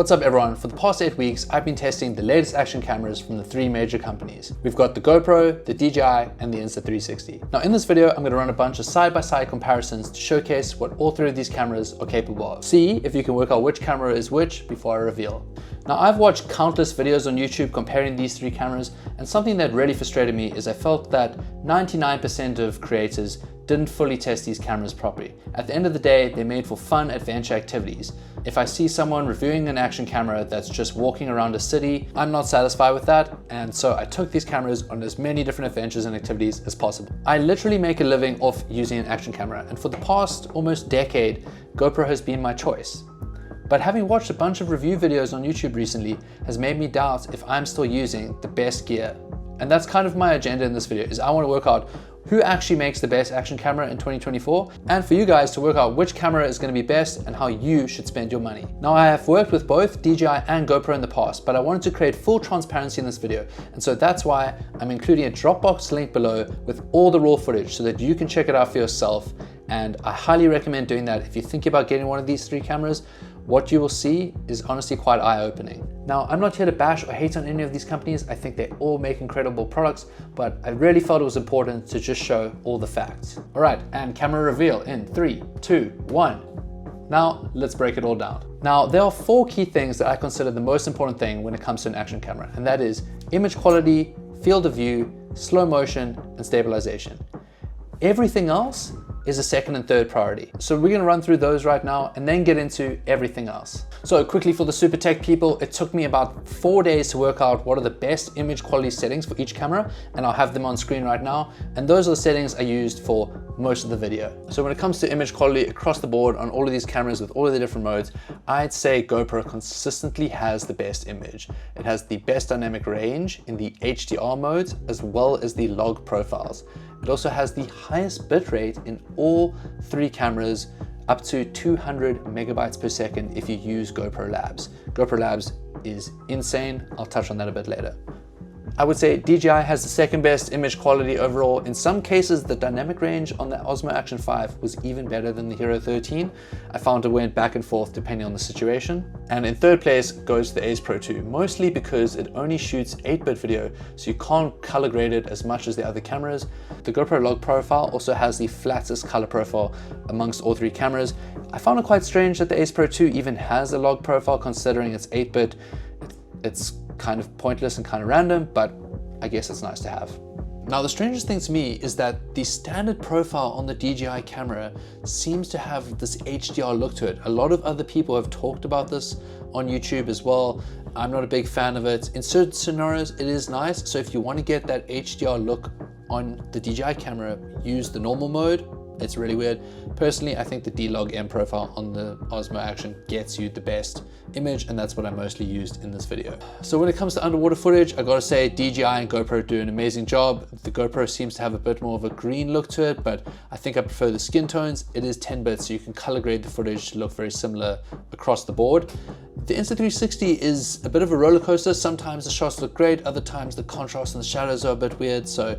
What's up everyone? For the past 8 weeks, I've been testing the latest action cameras from the 3 major companies. We've got the GoPro, the DJI, and the Insta360. Now in this video, I'm going to run a bunch of side-by-side comparisons to showcase what all 3 of these cameras are capable of. See if you can work out which camera is which before I reveal. Now I've watched countless videos on YouTube comparing these 3 cameras, and something that really frustrated me is I felt that 99% of creators didn't fully test these cameras properly. At the end of the day, they're made for fun adventure activities. If I see someone reviewing an action camera that's just walking around a city, I'm not satisfied with that, and so I took these cameras on as many different adventures and activities as possible. I literally make a living off using an action camera, and for the past almost decade, GoPro has been my choice. But having watched a bunch of review videos on YouTube recently has made me doubt if I'm still using the best gear. And that's kind of my agenda in this video, is I want to work out who actually makes the best action camera in 2024, and for you guys to work out which camera is going to be best and how you should spend your money. Now I have worked with both DJI and GoPro in the past, but I wanted to create full transparency in this video, and so that's why I'm including a Dropbox link below with all the raw footage so that you can check it out for yourself. And I highly recommend doing that if you're thinking about getting one of these 3 cameras. What you will see is honestly quite eye-opening. Now, I'm not here to bash or hate on any of these companies. I think they all make incredible products, but I really felt it was important to just show all the facts. All right, and camera reveal in 3, 2, 1. Now, let's break it all down. Now, there are 4 key things that I consider the most important thing when it comes to an action camera, and that is image quality, field of view, slow motion, and stabilization. Everything else is a second and third priority. So we're gonna run through those right now and then get into everything else. So quickly for the super tech people, it took me about 4 days to work out what are the best image quality settings for each camera, and I'll have them on screen right now. And those are the settings I used for most of the video. So when it comes to image quality across the board on all of these cameras with all of the different modes, I'd say GoPro consistently has the best image. It has the best dynamic range in the HDR modes as well as the log profiles. It also has the highest bitrate in all 3 cameras, up to 200 megabytes per second if you use GoPro Labs. GoPro Labs is insane. I'll touch on that a bit later. I would say DJI has the second best image quality overall. In some cases, the dynamic range on the Osmo Action 5 was even better than the HERO13. I found it went back and forth depending on the situation. And in third place goes the Ace Pro 2, mostly because it only shoots 8-bit video, so you can't color grade it as much as the other cameras. The GoPro log profile also has the flattest color profile amongst all 3 cameras. I found it quite strange that the Ace Pro 2 even has a log profile considering it's 8-bit. It's kind of pointless and kind of random, but I guess it's nice to have. Now the strangest thing to me is that the standard profile on the DJI camera seems to have this HDR look to it. A lot of other people have talked about this on YouTube as well. I'm not a big fan of it. In certain scenarios it is nice, so if you want to get that HDR look on the DJI camera, use the normal mode. It's really weird. Personally, I think the D-Log M profile on the Osmo Action gets you the best image, and that's what I mostly used in this video. So when it comes to underwater footage, I gotta say DJI and GoPro do an amazing job. The GoPro seems to have a bit more of a green look to it, but I think I prefer the skin tones. It is 10 bits, so you can color grade the footage to look very similar across the board. The Insta360 is a bit of a roller coaster. Sometimes the shots look great, other times the contrast and the shadows are a bit weird. So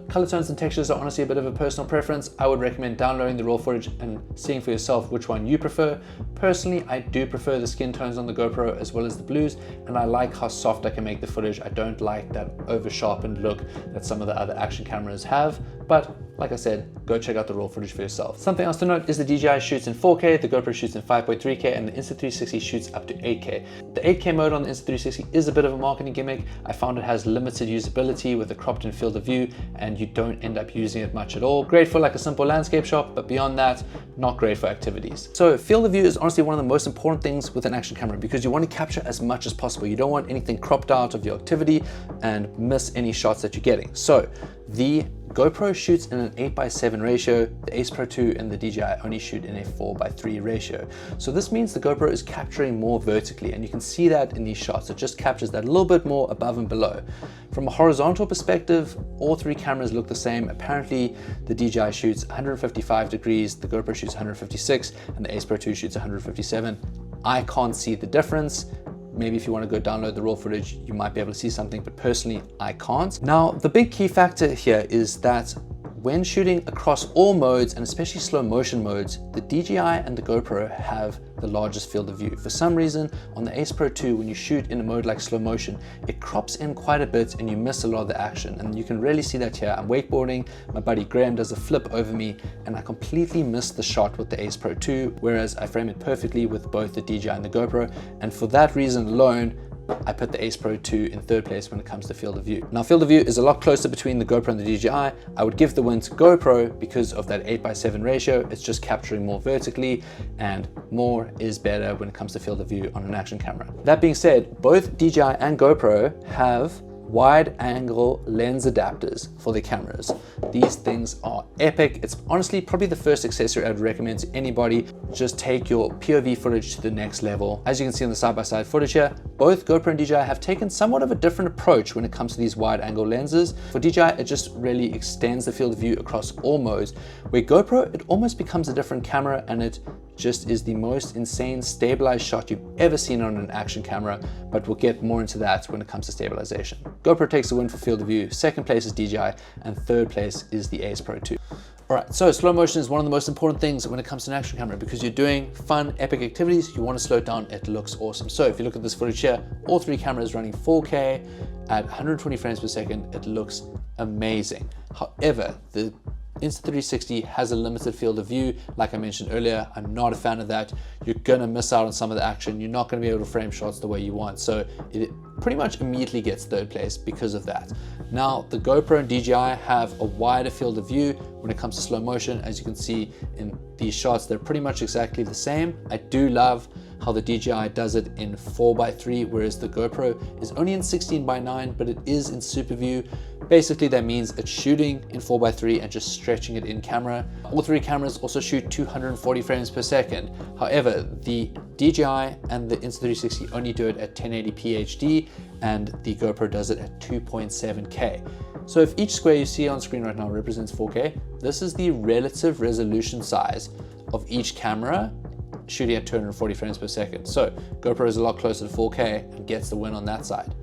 color tones and textures are honestly a bit of a personal preference. I would recommend downloading the raw footage and seeing for yourself which one you prefer. Personally, I do prefer the skin tones on the GoPro as well as the blues, and I like how soft I can make the footage. I don't like that over sharpened look that some of the other action cameras have, but like I said, go check out the raw footage for yourself. Something else to note is the DJI shoots in 4K, the GoPro shoots in 5.3K, and the Insta360 shoots up to 8K. The 8K mode on the Insta360 is a bit of a marketing gimmick. I found it has limited usability with a cropped in field of view, and you don't end up using it much at all. Great for like a simple landscape shot, but beyond that, not great for activities. So field of view is honestly one of the most important things with an action camera, because you want to capture as much as possible. You don't want anything cropped out of your activity and miss any shots that you're getting. So the GoPro shoots in an 8:7 ratio, the Ace Pro 2 and the DJI only shoot in a 4:3 ratio. So this means the GoPro is capturing more vertically, and you can see that in these shots. It just captures that little bit more above and below. From a horizontal perspective, all 3 cameras look the same. Apparently the DJI shoots 155 degrees, the GoPro shoots 156, and the Ace Pro 2 shoots 157. I can't see the difference. Maybe if you want to go download the raw footage, you might be able to see something, but personally, I can't. Now, the big key factor here is that when shooting across all modes, and especially slow motion modes, the DJI and the GoPro have the largest field of view. For some reason, on the Ace Pro 2, when you shoot in a mode like slow motion, it crops in quite a bit and you miss a lot of the action. And you can really see that here. I'm wakeboarding, my buddy Graham does a flip over me, and I completely missed the shot with the Ace Pro 2, whereas I frame it perfectly with both the DJI and the GoPro. And for that reason alone, I put the Ace Pro 2 in third place when it comes to field of view. Now, field of view is a lot closer between the GoPro and the DJI. I would give the win to GoPro because of that 8:7 ratio. It's just capturing more vertically, and more is better when it comes to field of view on an action camera. That being said, both DJI and GoPro have wide angle lens adapters for the cameras. These things are epic. It's honestly probably the first accessory I'd recommend to anybody. Just take your POV footage to the next level. As you can see on the side-by-side footage here, both GoPro and DJI have taken somewhat of a different approach when it comes to these wide angle lenses. For DJI, it just really extends the field of view across all modes, where GoPro, it almost becomes a different camera, and it just is the most insane stabilized shot you've ever seen on an action camera, but we'll get more into that when it comes to stabilization. GoPro takes the win for field of view, second place is DJI, and third place is the Ace Pro 2. All right, so slow motion is one of the most important things when it comes to an action camera, because you're doing fun, epic activities, you want to slow it down, it looks awesome. So if you look at this footage here, all three cameras running 4K at 120 frames per second, it looks amazing. However, the Insta360 has a limited field of view. Like I mentioned earlier, I'm not a fan of that. You're gonna miss out on some of the action. You're not gonna be able to frame shots the way you want. So it pretty much immediately gets third place because of that. Now, the GoPro and DJI have a wider field of view when it comes to slow motion. As you can see in these shots, they're pretty much exactly the same. I do love how the DJI does it in 4:3, whereas the GoPro is only in 16:9, but it is in super view. Basically, that means it's shooting in 4:3 and just stretching it in camera. All three cameras also shoot 240 frames per second. However, the DJI and the Insta360 only do it at 1080p HD, and the GoPro does it at 2.7K. So if each square you see on screen right now represents 4K, this is the relative resolution size of each camera shooting at 240 frames per second. So GoPro is a lot closer to 4K and gets the win on that side.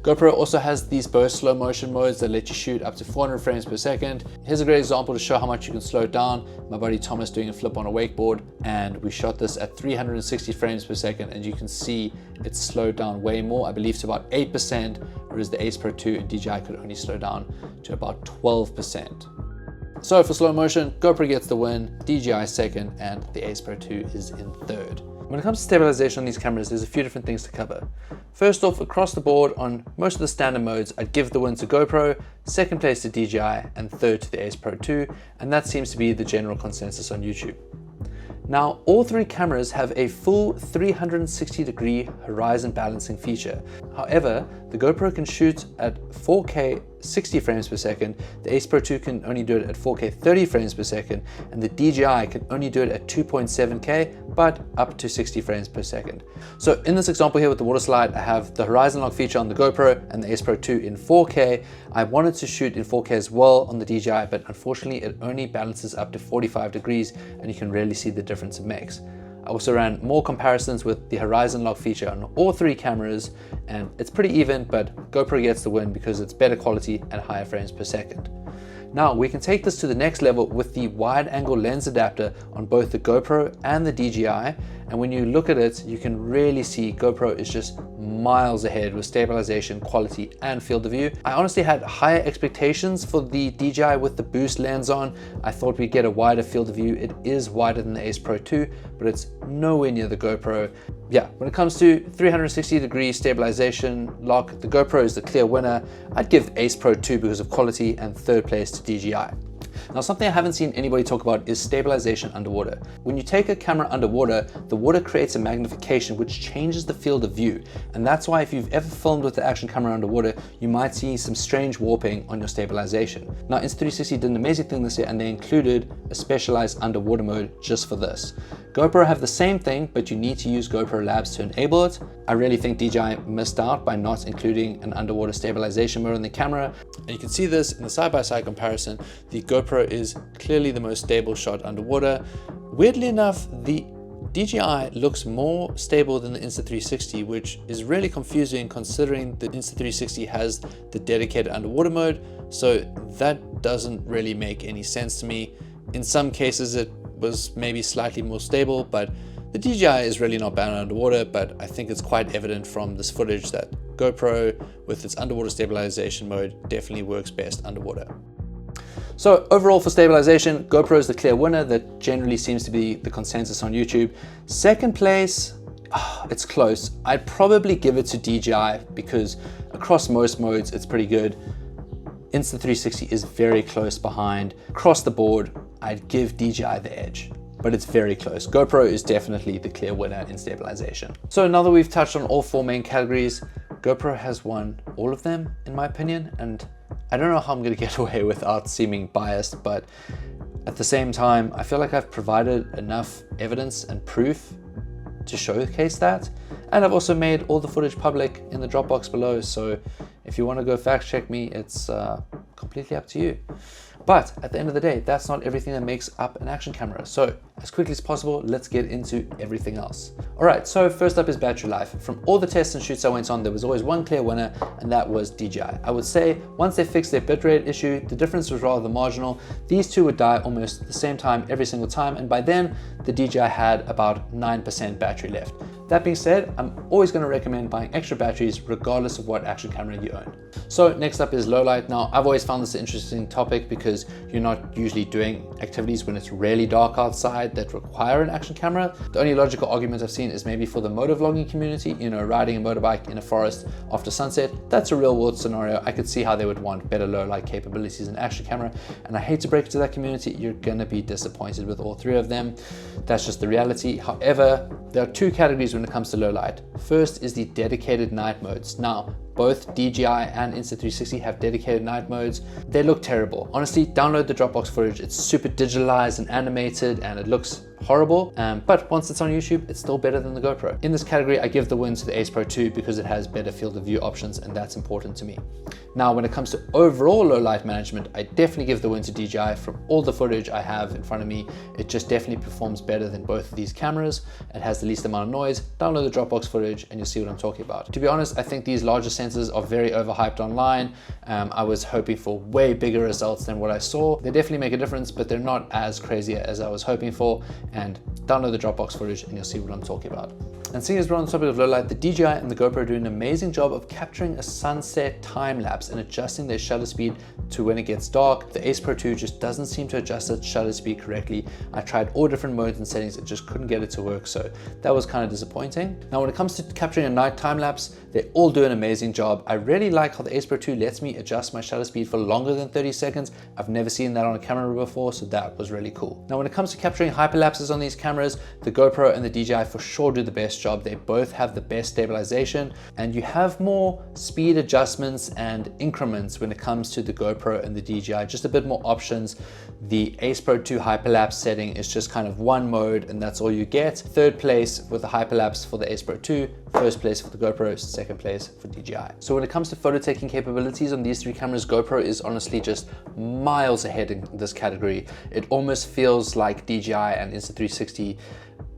GoPro also has these burst slow motion modes that let you shoot up to 400 frames per second. Here's a great example to show how much you can slow it down. My buddy Thomas doing a flip on a wakeboard, and we shot this at 360 frames per second, and you can see it's slowed down way more, I believe to about 8%, whereas the Ace Pro 2 and DJI could only slow down to about 12%. So for slow motion, GoPro gets the win, DJI second, and the Ace Pro 2 is in third. When it comes to stabilization on these cameras, there's a few different things to cover. First off, across the board on most of the standard modes, I'd give the win to GoPro, second place to DJI, and third to the Ace Pro 2, and that seems to be the general consensus on YouTube. Now, all three cameras have a full 360-degree horizon balancing feature. However, the GoPro can shoot at 4K 60 frames per second, the Ace Pro 2 can only do it at 4K 30 frames per second, and the DJI can only do it at 2.7K, but up to 60 frames per second. So in this example here with the water slide, I have the horizon lock feature on the GoPro and the Ace Pro 2 in 4K. I wanted to shoot in 4K as well on the DJI, but unfortunately it only balances up to 45 degrees, and you can really see the difference it makes. I also ran more comparisons with the horizon lock feature on all three cameras, and it's pretty even, but GoPro gets the win because it's better quality and higher frames per second. Now we can take this to the next level with the wide angle lens adapter on both the GoPro and the DJI, and when you look at it, you can really see GoPro is just miles ahead with stabilization, quality, and field of view. I honestly had higher expectations for the DJI with the boost lens on. I thought we'd get a wider field of view. It is wider than the Ace Pro 2, but it's nowhere near the GoPro. Yeah, when it comes to 360-degree stabilization lock, the GoPro is the clear winner. I'd give Ace Pro 2 because of quality, and third place to DJI. Now, something I haven't seen anybody talk about is stabilization underwater. When you take a camera underwater, the water creates a magnification which changes the field of view. And that's why if you've ever filmed with the action camera underwater, you might see some strange warping on your stabilization. Now, Insta360 did an amazing thing this year, and they included a specialized underwater mode just for this. GoPro have the same thing, but you need to use GoPro Labs to enable it. I really think DJI missed out by not including an underwater stabilization mode on the camera. And you can see this in the side-by-side comparison. The GoPro is clearly the most stable shot underwater. Weirdly enough, the DJI looks more stable than the Insta360, which is really confusing considering the Insta360 has the dedicated underwater mode, so that doesn't really make any sense to me. In some cases it was maybe slightly more stable, but the DJI is really not bad underwater, but I think it's quite evident from this footage that GoPro with its underwater stabilization mode definitely works best underwater. So overall for stabilization, GoPro is the clear winner. That generally seems to be the consensus on YouTube. Second place, it's close. I'd probably give it to DJI because across most modes, it's pretty good. Insta360 is very close behind. Across the board, I'd give DJI the edge, but it's very close. GoPro is definitely the clear winner in stabilization. So now that we've touched on all four main categories, GoPro has won all of them, in my opinion, and I don't know how I'm gonna get away without seeming biased, but at the same time, I feel like I've provided enough evidence and proof to showcase that. And I've also made all the footage public in the Dropbox below, so if you wanna go fact check me, it's completely up to you. But at the end of the day, that's not everything that makes up an action camera. So as quickly as possible, let's get into everything else. All right, so first up is battery life. From all the tests and shoots I went on, there was always one clear winner, and that was DJI. I would say once they fixed their bitrate issue, the difference was rather marginal. These two would die almost at the same time every single time, and by then, the DJI had about 9% battery left. That being said, I'm always going to recommend buying extra batteries regardless of what action camera you own. So next up is low light. Now, I've always found this an interesting topic because you're not usually doing activities when it's really dark outside that require an action camera. The only logical argument I've seen is maybe for the motovlogging community, you know, riding a motorbike in a forest after sunset. That's a real world scenario. I could see how they would want better low light capabilities in action camera. And I hate to break it to that community, you're going to be disappointed with all three of them. That's just the reality. However, there are two categories when it comes to low light. First is the dedicated night modes. Now, both DJI and Insta360 have dedicated night modes. They look terrible. Honestly, download the Dropbox footage. It's super digitalized and animated and it looks horrible, but once it's on YouTube, it's still better than the GoPro. In this category, I give the win to the Ace Pro 2 because it has better field of view options, and that's important to me. Now, when it comes to overall low light management, I definitely give the win to DJI. From all the footage I have in front of me, it just definitely performs better than both of these cameras. It has the least amount of noise. Download the Dropbox footage and you'll see what I'm talking about. To be honest, I think these larger sensors are very overhyped online. I was hoping for way bigger results than what I saw. They definitely make a difference, but they're not as crazy as I was hoping for. And download the Dropbox footage and you'll see what I'm talking about. And seeing as we're on the topic of low light, the DJI and the GoPro do an amazing job of capturing a sunset time lapse and adjusting their shutter speed to when it gets dark. The Ace Pro 2 just doesn't seem to adjust its shutter speed correctly. I tried all different modes and settings, it just couldn't get it to work, so that was kind of disappointing. Now, when it comes to capturing a night time lapse, they all do an amazing job. I really like how the Ace Pro 2 lets me adjust my shutter speed for longer than 30 seconds. I've never seen that on a camera before, so that was really cool. Now, when it comes to capturing hyperlapses on these cameras, the GoPro and the DJI for sure do the best job. They both have the best stabilization, and you have more speed adjustments and increments when it comes to the GoPro and the DJI, just a bit more options. The Ace Pro 2 hyperlapse setting is just kind of one mode and that's all you get. Third place with the hyperlapse for the Ace Pro 2, first place for the GoPro, second place for DJI. So when it comes to photo taking capabilities on these three cameras, GoPro is honestly just miles ahead in this category. It almost feels like DJI and Insta360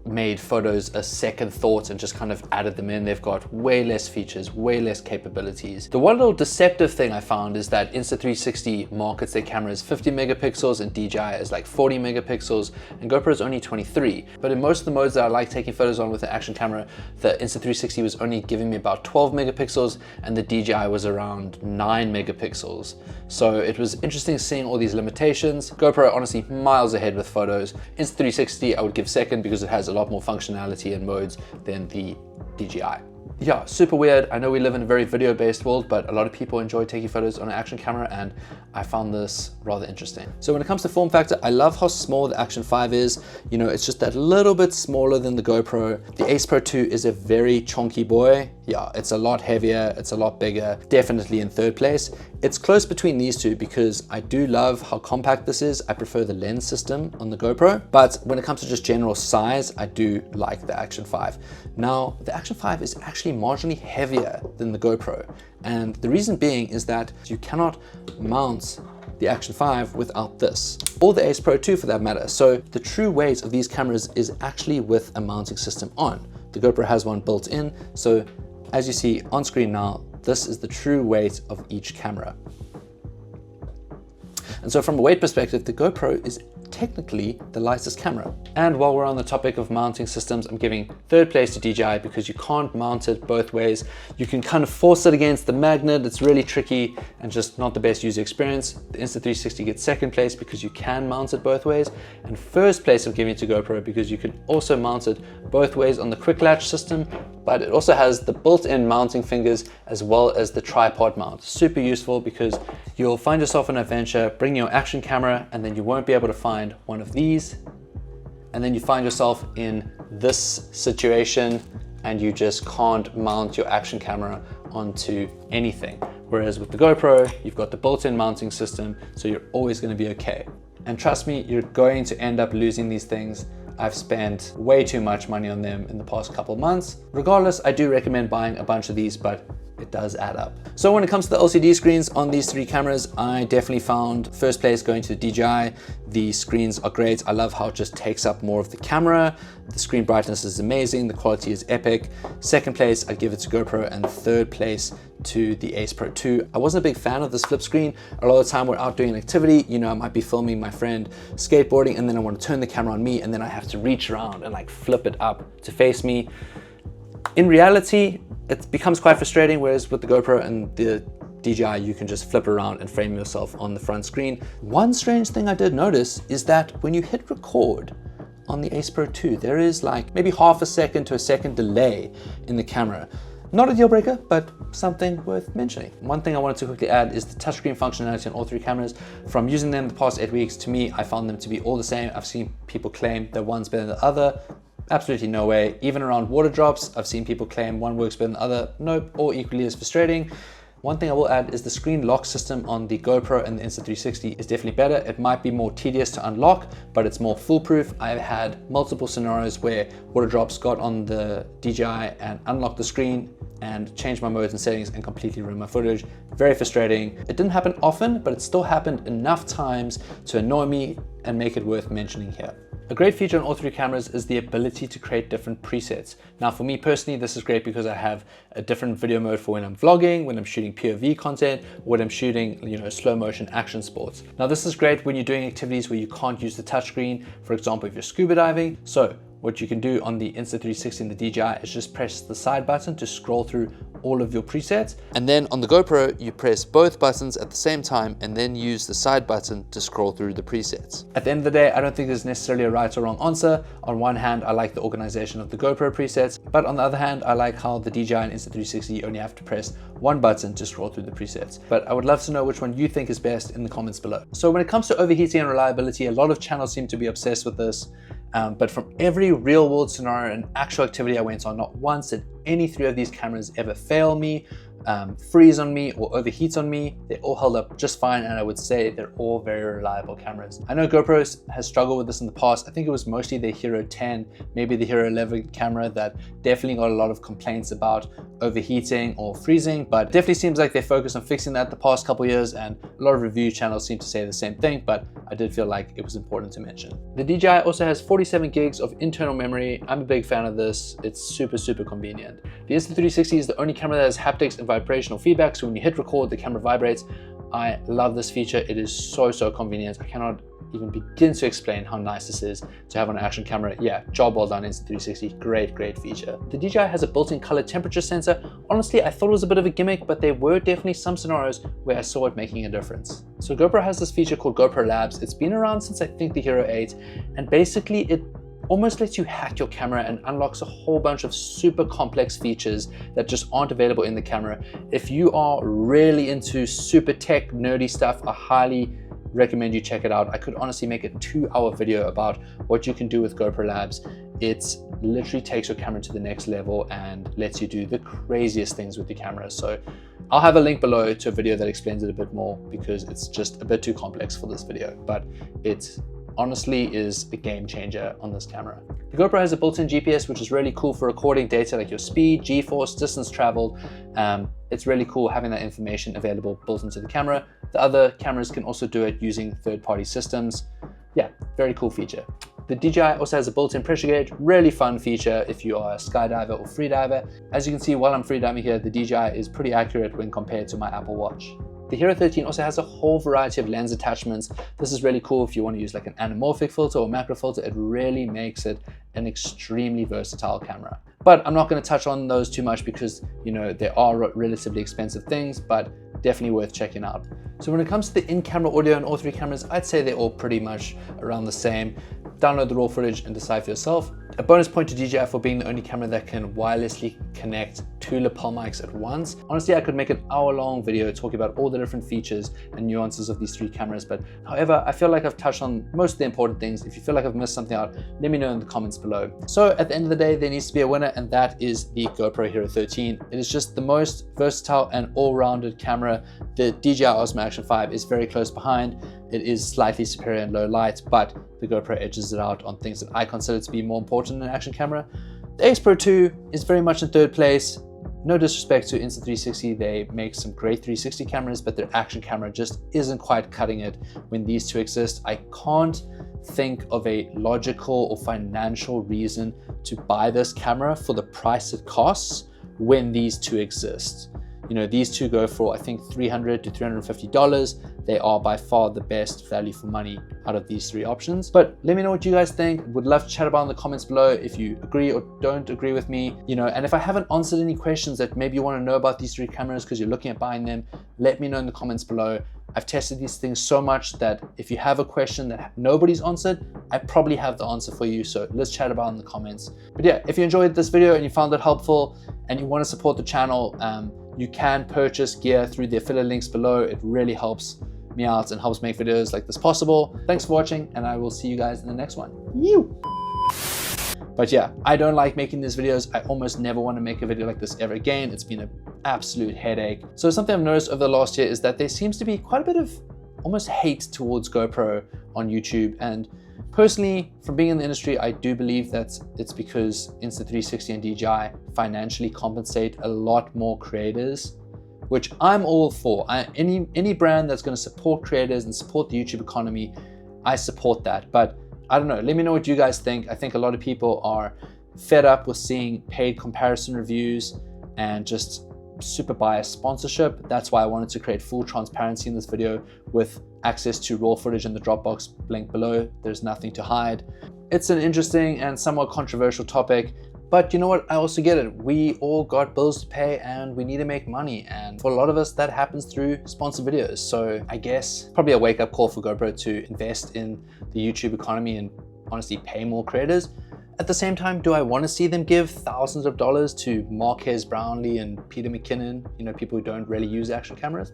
made photos a second thought and just kind of added them in. They've got way less features, way less capabilities. The one little deceptive thing I found is that Insta360 markets their cameras 50 megapixels and DJI is like 40 megapixels and GoPro is only 23. But in most of the modes that I like taking photos on with an action camera, the Insta360 was only giving me about 12 megapixels and the DJI was around 9 megapixels. So it was interesting seeing all these limitations. GoPro honestly miles ahead with photos. Insta360 I would give second because it has a lot more functionality and modes than the DJI. Yeah, super weird. I know we live in a very video-based world, but a lot of people enjoy taking photos on an action camera, and I found this rather interesting. So when it comes to form factor, I love how small the Action 5 is. You know, it's just that little bit smaller than the GoPro. The Ace Pro 2 is a very chunky boy. Yeah, it's a lot heavier, it's a lot bigger, definitely in third place. It's close between these two because I do love how compact this is. I prefer the lens system on the GoPro, but when it comes to just general size, I do like the Action 5. Now, the Action 5 is actually marginally heavier than the GoPro. And the reason being is that you cannot mount the Action 5 without this, or the Ace Pro 2 for that matter. So the true weight of these cameras is actually with a mounting system on. The GoPro has one built in, so as you see on screen now, this is the true weight of each camera. And so from a weight perspective, the GoPro is technically the lightest camera. And while we're on the topic of mounting systems, I'm giving third place to DJI because you can't mount it both ways. You can kind of force it against the magnet. It's really tricky and just not the best user experience. The Insta360 gets second place because you can mount it both ways. And first place I'm giving it to GoPro because you can also mount it both ways on the quick latch system, but it also has the built-in mounting fingers as well as the tripod mount. Super useful because you'll find yourself in an adventure, bring your action camera, and then you won't be able to find one of these. And then you find yourself in this situation and you just can't mount your action camera onto anything. Whereas with the GoPro, you've got the built-in mounting system, so you're always gonna be okay. And trust me, you're going to end up losing these things. I've spent way too much money on them in the past couple of months. Regardless, I do recommend buying a bunch of these, but it does add up. So when it comes to the LCD screens on these three cameras, I definitely found first place going to the DJI. The screens are great. I love how it just takes up more of the camera. The screen brightness is amazing. The quality is epic. Second place, I'd give it to GoPro, and third place to the Ace Pro 2. I wasn't a big fan of this flip screen. A lot of the time we're out doing an activity, you know, I might be filming my friend skateboarding and then I want to turn the camera on me and then I have to reach around and like flip it up to face me. In reality, it becomes quite frustrating, whereas with the GoPro and the DJI, you can just flip around and frame yourself on the front screen. One strange thing I did notice is that when you hit record on the Ace Pro 2, there is like maybe half a second to a second delay in the camera. Not a deal breaker, but something worth mentioning. One thing I wanted to quickly add is the touchscreen functionality on all three cameras. From using them the past 8 weeks, to me, I found them to be all the same. I've seen people claim that one's better than the other. Absolutely no way. Even around water drops, I've seen people claim one works better than the other. Nope, all equally as frustrating. One thing I will add is the screen lock system on the GoPro and the Insta360 is definitely better. It might be more tedious to unlock, but it's more foolproof. I've had multiple scenarios where water drops got on the DJI and unlocked the screen and changed my modes and settings and completely ruined my footage. Very frustrating. It didn't happen often, but it still happened enough times to annoy me and make it worth mentioning here. A great feature on all three cameras is the ability to create different presets. Now for me personally, this is great because I have a different video mode for when I'm vlogging, when I'm shooting POV content, when I'm shooting, you know, slow motion action sports. Now this is great when you're doing activities where you can't use the touchscreen, for example, if you're scuba diving. So what you can do on the Insta360 and the DJI is just press the side button to scroll through all of your presets. And then on the GoPro, you press both buttons at the same time and then use the side button to scroll through the presets. At the end of the day, I don't think there's necessarily a right or wrong answer. On one hand, I like the organization of the GoPro presets, but on the other hand, I like how the DJI and Insta360 only have to press one button to scroll through the presets. But I would love to know which one you think is best in the comments below. So when it comes to overheating and reliability, a lot of channels seem to be obsessed with this. But from every real world scenario and actual activity I went on, not once did any three of these cameras ever fail me, freeze on me, or overheat on me. They all held up just fine, and I would say they're all very reliable cameras. I know GoPro has struggled with this in the past. I think it was mostly the HERO10, maybe the HERO11 camera that definitely got a lot of complaints about overheating or freezing, but definitely seems like they focused on fixing that the past couple years, and a lot of review channels seem to say the same thing, but I did feel like it was important to mention. The DJI also has 47 gigs of internal memory. I'm a big fan of this. It's super, super convenient. The Insta360 is the only camera that has haptics and vibrational feedback, so when you hit record, the camera vibrates. I love this feature. It is so, so convenient. I cannot even begin to explain how nice this is to have on an action camera. Yeah, job well done, Insta360. Great, great feature. The DJI has a built-in color temperature sensor. Honestly, I thought it was a bit of a gimmick, but there were definitely some scenarios where I saw it making a difference. So GoPro has this feature called GoPro Labs. It's been around since I think the Hero 8, and basically it almost lets you hack your camera and unlocks a whole bunch of super complex features that just aren't available in the camera. If you are really into super tech nerdy stuff, I highly recommend you check it out. I could honestly make a 2-hour video about what you can do with GoPro Labs. It literally takes your camera to the next level and lets you do the craziest things with your camera. So I'll have a link below to a video that explains it a bit more because it's just a bit too complex for this video, but it honestly is a game changer on this camera. The GoPro has a built-in GPS, which is really cool for recording data like your speed, G-force, distance traveled. It's really cool having that information available built into the camera. The other cameras can also do it using third-party systems. Yeah, very cool feature. The DJI also has a built-in pressure gauge, really fun feature if you are a skydiver or freediver. As you can see while I'm freediving here, the DJI is pretty accurate when compared to my Apple Watch. The HERO13 also has a whole variety of lens attachments. This is really cool if you want to use like an anamorphic filter or macro filter. It really makes it an extremely versatile camera. But I'm not going to touch on those too much because, you know, they are relatively expensive things, but definitely worth checking out. So when it comes to the in-camera audio on all three cameras, I'd say they're all pretty much around the same. Download the raw footage and decide for yourself. A bonus point to DJI for being the only camera that can wirelessly connect two lapel mics at once. Honestly, I could make an hour-long video talking about all the different features and nuances of these three cameras, but however, I feel like I've touched on most of the important things. If you feel like I've missed something out, let me know in the comments below. So at the end of the day, there needs to be a winner, and that is the GoPro HERO13. It is just the most versatile and all-rounded camera. The DJI Osmo Action 5 is very close behind. It is slightly superior in low light, but the GoPro edges it out on things that I consider to be more important in an action camera. The Ace Pro 2 is very much in third place. No disrespect to Insta360, they make some great 360 cameras, but their action camera just isn't quite cutting it when these two exist. I can't think of a logical or financial reason to buy this camera for the price it costs when these two exist. You know, these two go for, I think, $300 to $350. They are by far the best value for money out of these three options. But let me know what you guys think. Would love to chat about in the comments below if you agree or don't agree with me. You know, and if I haven't answered any questions that maybe you want to know about these three cameras because you're looking at buying them, let me know in the comments below. I've tested these things so much that if you have a question that nobody's answered, I probably have the answer for you. So let's chat about it in the comments. But yeah, if you enjoyed this video and you found it helpful and you want to support the channel, you can purchase gear through the affiliate links below. It really helps me out and helps make videos like this possible. Thanks for watching, and I will see you guys in the next one. But yeah, I don't like making these videos. I almost never want to make a video like this ever again. It's been an absolute headache. So something I've noticed over the last year is that there seems to be quite a bit of almost hate towards GoPro on YouTube. And personally, from being in the industry, I do believe that it's because Insta360 and DJI financially compensate a lot more creators, which I'm all for. Any brand that's going to support creators and support the YouTube economy, I support that. But I don't know, let me know what you guys think. I think a lot of people are fed up with seeing paid comparison reviews and just super biased sponsorship. That's why I wanted to create full transparency in this video with access to raw footage in the Dropbox link below. There's nothing to hide. It's an interesting and somewhat controversial topic, but you know what? I also get it. We all got bills to pay and we need to make money. And for a lot of us, that happens through sponsored videos. So I guess probably a wake up call for GoPro to invest in the YouTube economy and honestly pay more creators. At the same time, do I want to see them give thousands of dollars to Marquez Brownlee and Peter McKinnon, you know, people who don't really use action cameras?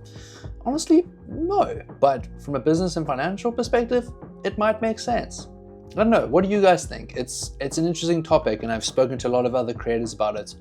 Honestly, no. But from a business and financial perspective, it might make sense. I don't know, what do you guys think? It's an interesting topic and I've spoken to a lot of other creators about it.